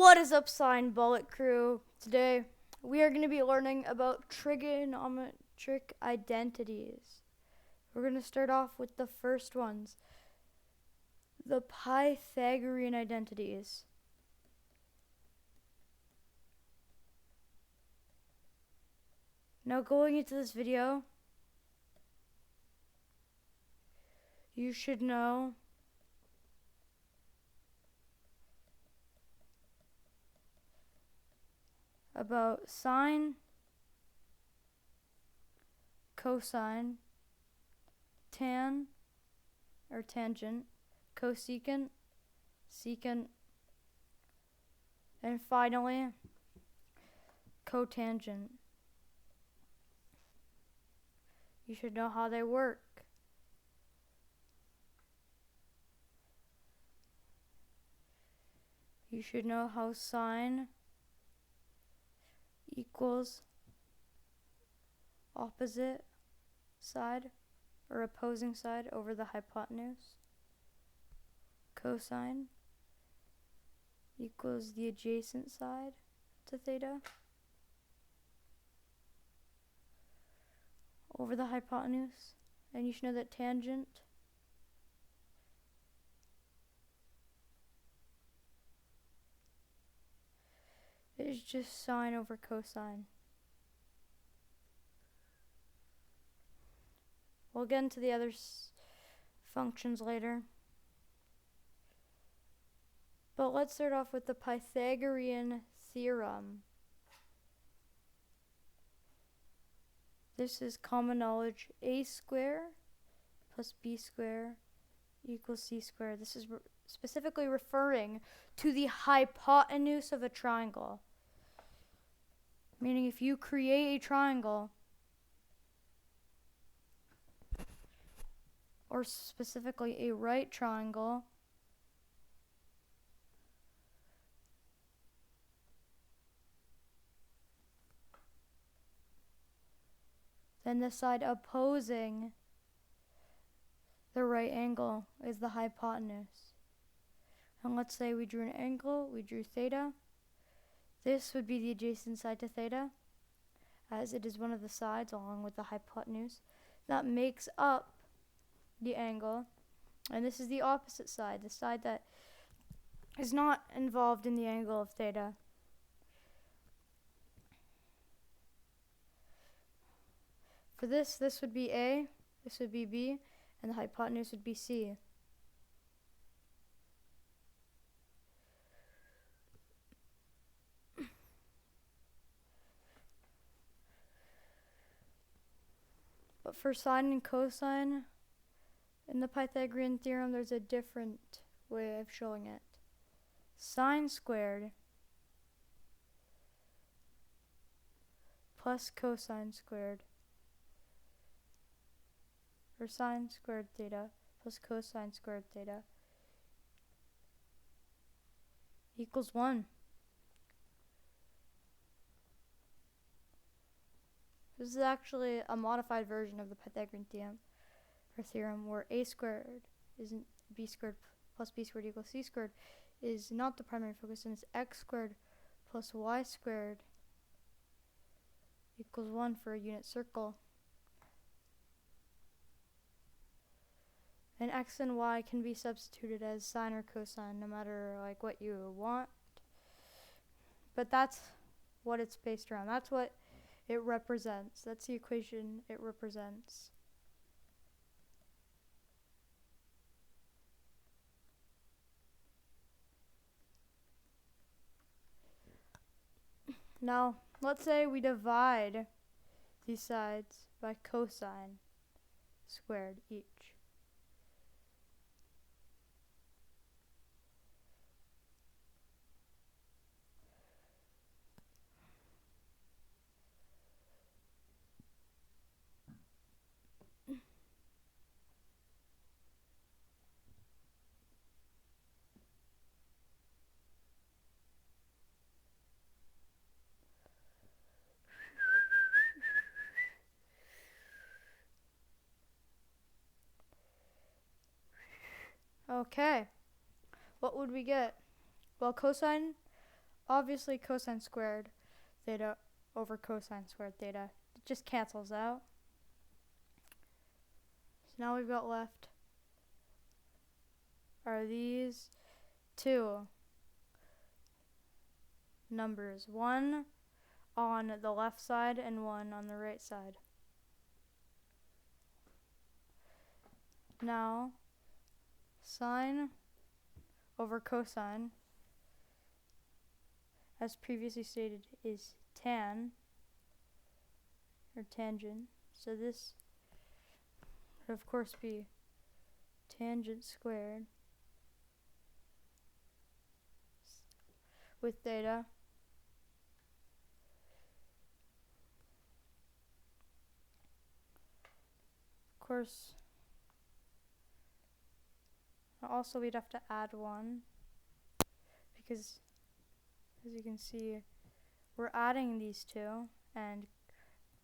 What is up, Sine Bullet Crew? Today we are going to be learning about trigonometric identities. We're going to start off with the first ones, the Pythagorean identities. Now, going into this video, you should know about sine, cosine, tan or tangent, cosecant, secant, and finally cotangent. You should know how they work. You should know how sine equals opposite side or opposing side over the hypotenuse. Cosine equals the adjacent side to theta over the hypotenuse. And you should know that tangent is just sine over cosine. We'll get into the other functions later. But let's start off with the Pythagorean theorem. This is common knowledge. A square plus b square equals c squared. This is specifically referring to the hypotenuse of a triangle. Meaning if you create a triangle, or specifically a right triangle, then the side opposing the right angle is the hypotenuse. And let's say we drew an angle, we drew theta. This would be the adjacent side to theta, as it is one of the sides along with the hypotenuse that makes up the angle. And this is the opposite side, the side that is not involved in the angle of theta. For this would be A, this would be B, and the hypotenuse would be C. But for sine and cosine, in the Pythagorean theorem, there's a different way of showing it. Sine squared plus cosine squared, or sine squared theta plus cosine squared theta equals 1. This is actually a modified version of the Pythagorean theorem where a squared isn't b squared plus b squared equals c squared is not the primary focus, and it's x squared plus y squared equals 1 for a unit circle. And x and y can be substituted as sine or cosine, no matter like what you want. But that's what it's based around. That's what it represents. That's the equation it represents. Now, let's say we divide these sides by cosine squared each. Okay, what would we get? Well, cosine obviously cosine squared theta over cosine squared theta, it just cancels out. So now we've got left are these two numbers, one on the left side and one on the right side. Now, sine over cosine, as previously stated, is tan, or tangent. So this would of course be tangent squared with theta. Of course, also we'd have to add 1 because, as you can see, we're adding these two, and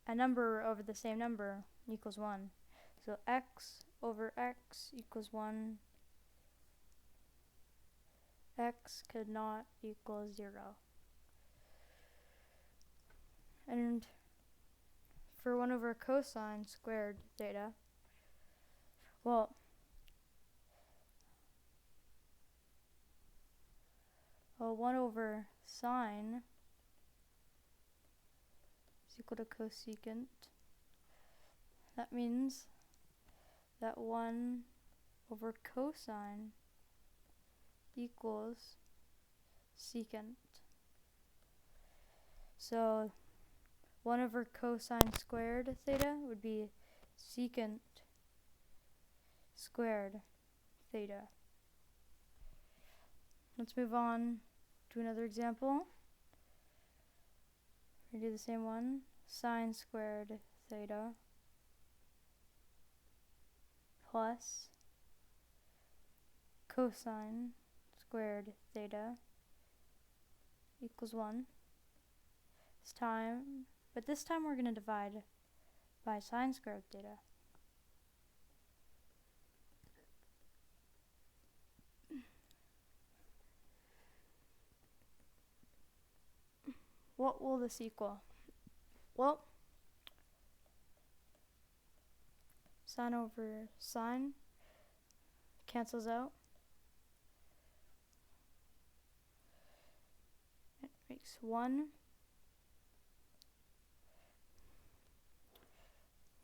a number over the same number equals 1. So x over x equals 1. X could not equal 0. And for 1 over cosine squared theta, well, 1 over sine is equal to cosecant. That means that 1 over cosine equals secant. So 1 over cosine squared theta would be secant squared theta. Let's move on to another example. We do the same one. Sine squared theta plus cosine squared theta equals 1. This time we're going to divide by sine squared theta. What will this equal? Well, sine over sine cancels out. It makes 1.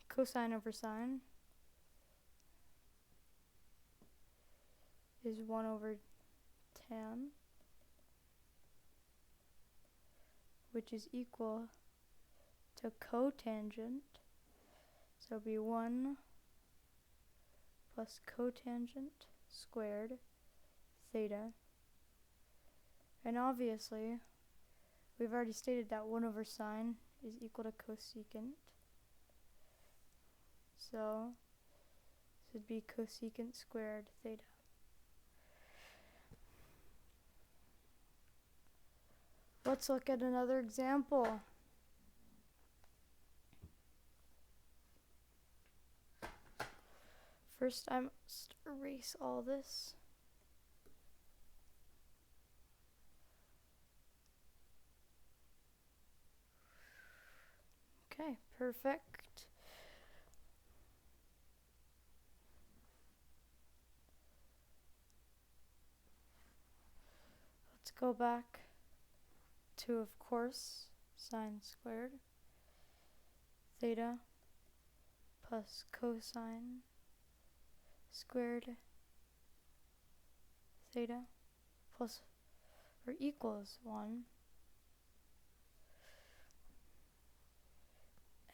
Cosine over sine is 1 over tan, which is equal to cotangent. So it'll be 1 plus cotangent squared theta. And obviously, we've already stated that 1 over sine is equal to cosecant. So this would be cosecant squared theta. Let's look at another example. First, I must erase all this. Okay, perfect. Let's go back to, of course, sine squared theta plus cosine squared theta plus or equals 1.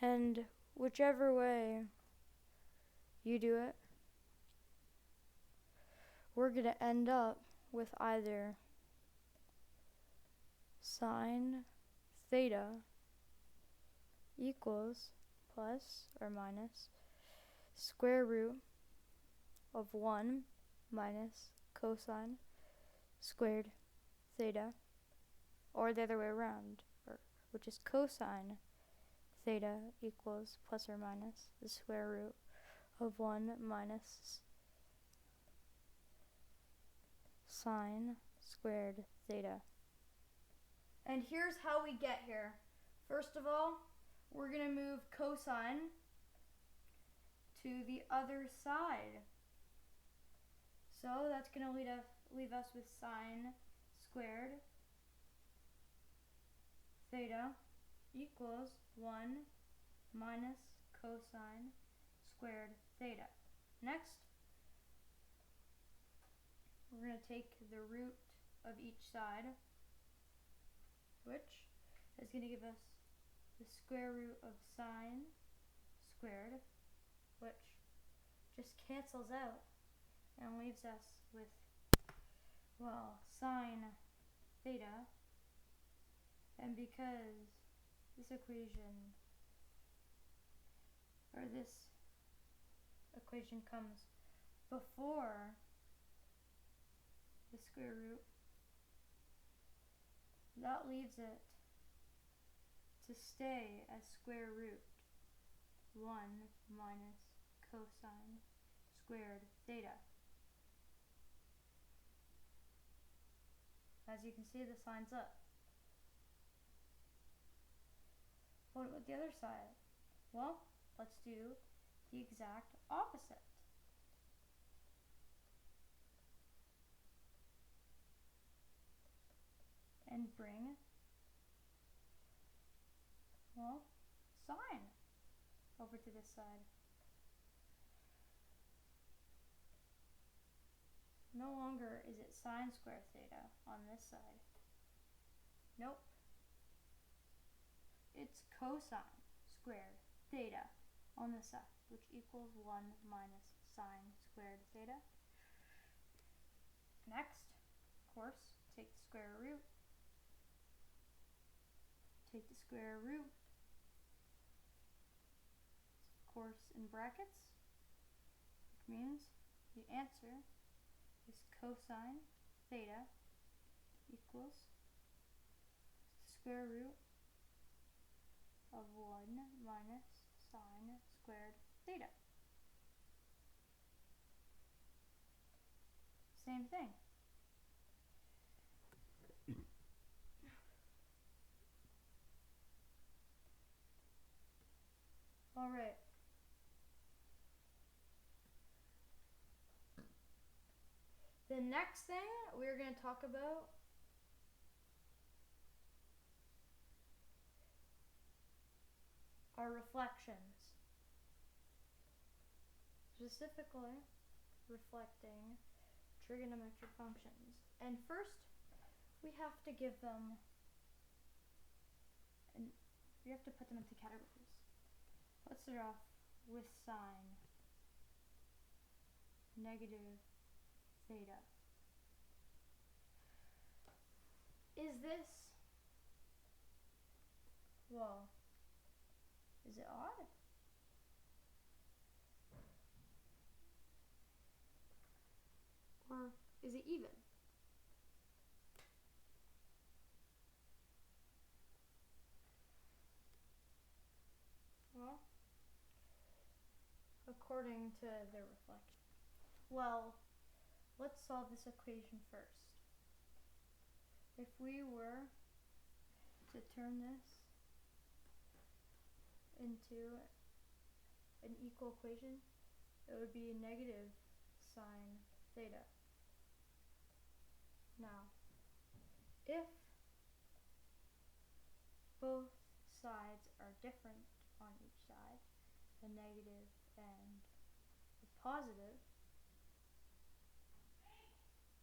And whichever way you do it, we're going to end up with either sine theta equals plus or minus square root of 1 minus cosine squared theta, or the other way around, which is cosine theta equals plus or minus the square root of 1 minus sine squared theta. And here's how we get here. First of all, we're going to move cosine to the other side. So that's going to leave us with sine squared theta equals 1 minus cosine squared theta. Next, we're going to take the root of each side, which is going to give us the square root of sine squared, which just cancels out and leaves us with, well, sine theta. And because this equation comes before the square root, that leaves it to stay as square root 1 minus cosine squared theta. As you can see, the sine's up. What about the other side? Well, let's do the exact opposite. And bring, well, sine over to this side. No longer is it sine squared theta on this side. Nope. It's cosine squared theta on this side, which equals 1 minus sine squared theta. Next, of course, take the square root. Take the square root, of course, in brackets, which means the answer is cosine theta equals the square root of 1 minus sine squared theta. Same thing. All right. The next thing we're going to talk about are reflections. Specifically, reflecting trigonometric functions. And first, we have to give them, and we have to put them into categories. Let's start off with sine negative theta. Is this, well, is it odd? Or is it even? Well, according to the reflection. Well, let's solve this equation first. If we were to turn this into an equal equation, it would be negative sine theta. Now, if both sides are different on each side, the negative and the positive,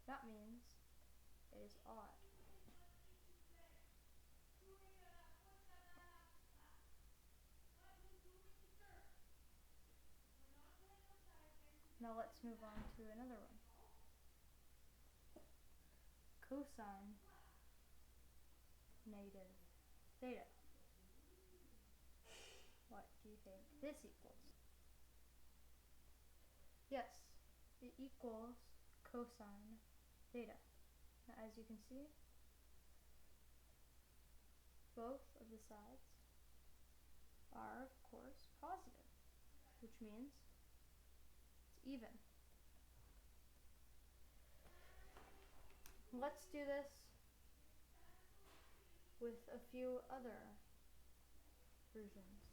that means it is odd. Now let's move on to another one. Cosine negative theta. What do you think this equals? Yes, it equals cosine theta. Now, as you can see, both of the sides are, of course, positive, which means it's even. Let's do this with a few other versions.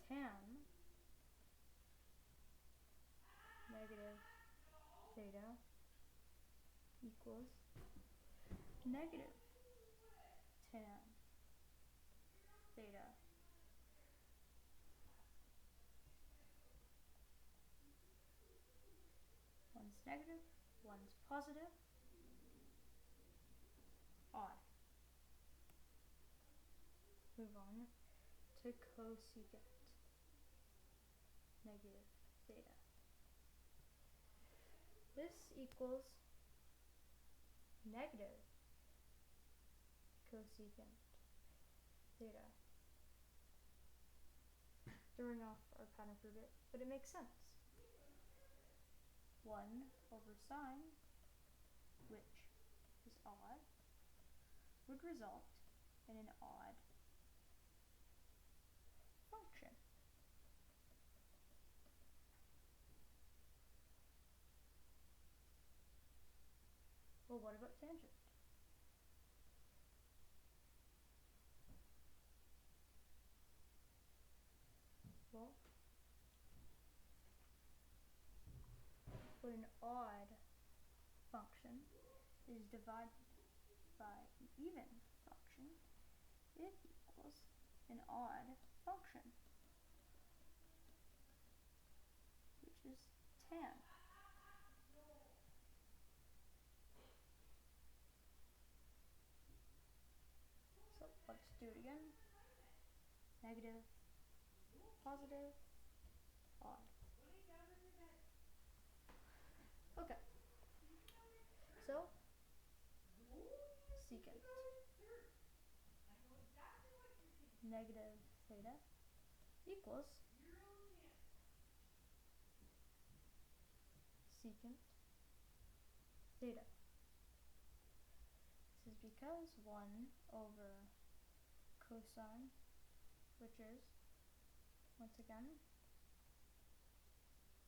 Tan negative theta equals negative tan theta. One's negative, one's positive. Odd. Move on to cosecant negative theta. This equals negative cosecant theta. Throwing off our pattern for a bit, but it makes sense. 1 over sine, which is odd, would result in an odd function. Well, what about tangent? Well, when an odd function is divided by an even function, it equals an odd function, which is tan. So let's do it again. Negative, positive, odd. Okay. So, secant negative theta equals secant theta. This is because 1 over cosine, which is, once again,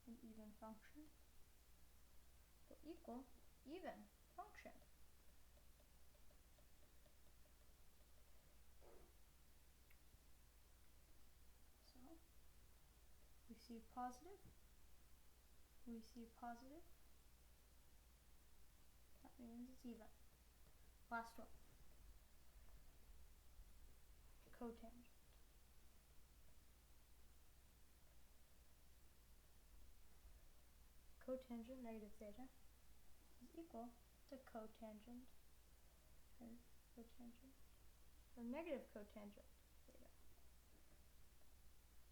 an even function, will equal even function. So, we see positive, we see positive, that means it's even. Last one, cotangent. Cotangent negative theta is equal to cotangent and cotangent, or negative cotangent theta.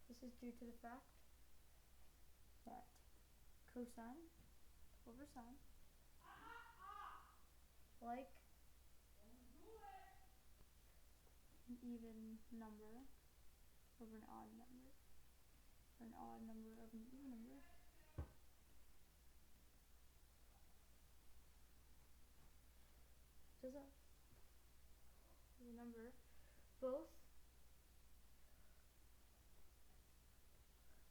This is due to the fact that cosine over sine, like an even number over an odd number, or an odd number over an even number, does a number, both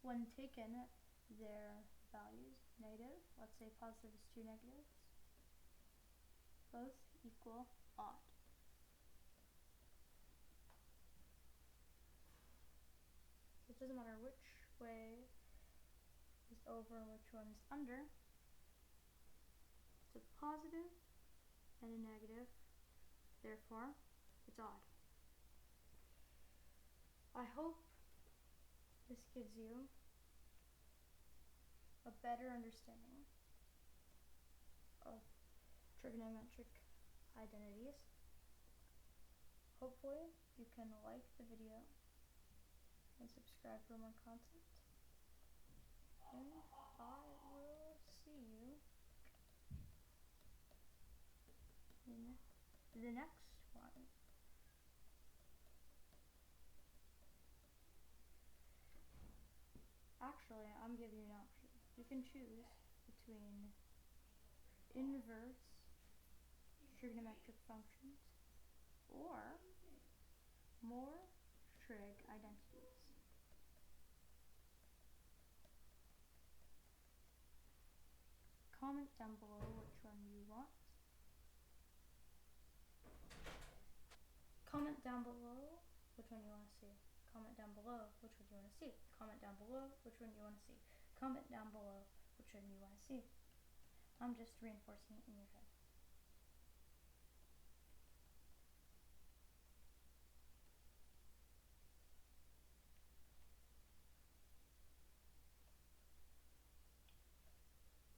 when taken their values negative, let's say positive is 2 negatives, both equal odd. So it doesn't matter which way is over and which one is under. It's a positive and a negative, therefore it's odd. I hope this gives you a better understanding of trigonometric identities. Hopefully you can like the video and subscribe for more content, and I will see you in the next one. Actually, I'm giving you an option. You can choose between inverse trigonometric functions or more trig identities. Comment down below which one you want. down below which one you want to see. Comment down below which one you want to see. Comment down below which one you want to see. Comment down below which one you want to see. I'm just reinforcing it in your head.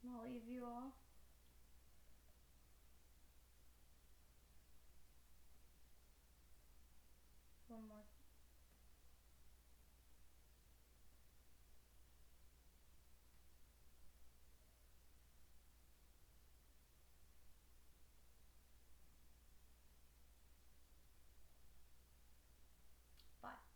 And I'll leave you all